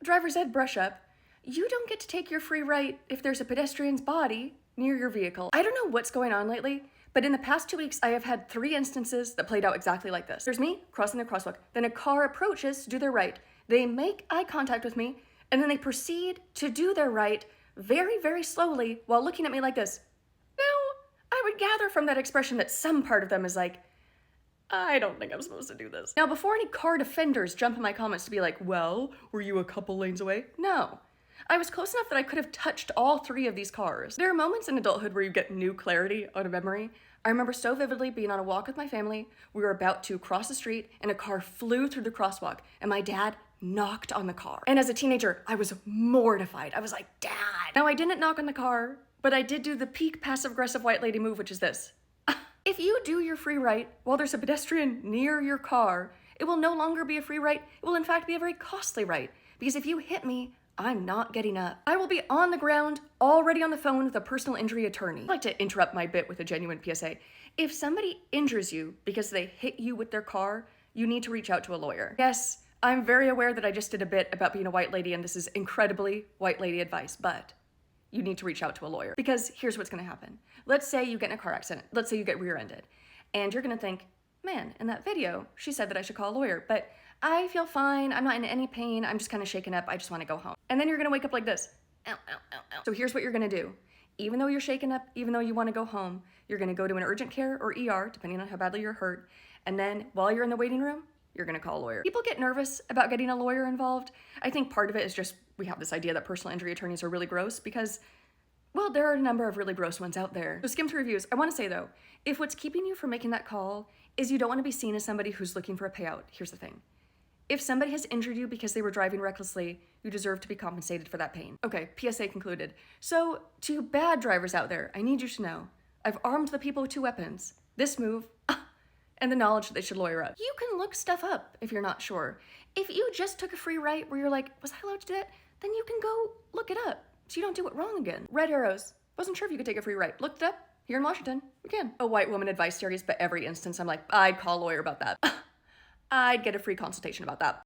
driver's ed brush up. You don't get to take your free right if there's a pedestrian's body near your vehicle. I don't know what's going on lately, but in the past 2 weeks, I have had 3 instances that played out exactly like this. There's me crossing the crosswalk, then a car approaches to do their right. They make eye contact with me, and then they proceed to do their right very, very slowly while looking at me like this. Now, I would gather from that expression that some part of them is like, I don't think I'm supposed to do this. Now, before any car defenders jump in my comments to be like, well, were you a couple lanes away? No. I was close enough that I could have touched all 3 of these cars. There are moments in adulthood where you get new clarity on a memory. I remember so vividly being on a walk with my family. We were about to cross the street and a car flew through the crosswalk and my dad knocked on the car. And as a teenager, I was mortified. I was like, Dad. Now, I didn't knock on the car, but I did do the peak passive-aggressive white lady move, which is this. If you do your free right while there's a pedestrian near your car, it will no longer be a free right. It will in fact be a very costly right. Because if you hit me, I'm not getting up. I will be on the ground, already on the phone with a personal injury attorney. I'd like to interrupt my bit with a genuine PSA. If somebody injures you because they hit you with their car, you need to reach out to a lawyer. Yes, I'm very aware that I just did a bit about being a white lady and this is incredibly white lady advice, but you need to reach out to a lawyer. Because here's what's gonna happen. Let's say you get in a car accident. Let's say you get rear-ended. And you're gonna think, man, in that video, she said that I should call a lawyer, but I feel fine, I'm not in any pain, I'm just kind of shaken up, I just wanna go home. And then you're gonna wake up like this. Ow, ow, ow, ow. So here's what you're gonna do. Even though you're shaken up, even though you wanna go home, you're gonna go to an urgent care or ER, depending on how badly you're hurt, and then while you're in the waiting room, you're gonna call a lawyer. People get nervous about getting a lawyer involved. I think part of it is just, we have this idea that personal injury attorneys are really gross because, well, there are a number of really gross ones out there. So skim through reviews. I wanna say though, if what's keeping you from making that call is you don't wanna be seen as somebody who's looking for a payout, here's the thing. If somebody has injured you because they were driving recklessly, you deserve to be compensated for that pain. Okay, PSA concluded. So, to bad drivers out there, I need you to know, I've armed the people with 2 weapons. This move, and the knowledge that they should lawyer up. You can look stuff up if you're not sure. If you just took a free right where you're like, was I allowed to do that? Then you can go look it up so you don't do it wrong again. Red arrows. Wasn't sure if you could take a free right. Looked it up. Here in Washington, we can. A white woman advice series, but every instance I'm like, I'd call a lawyer about that. I'd get a free consultation about that.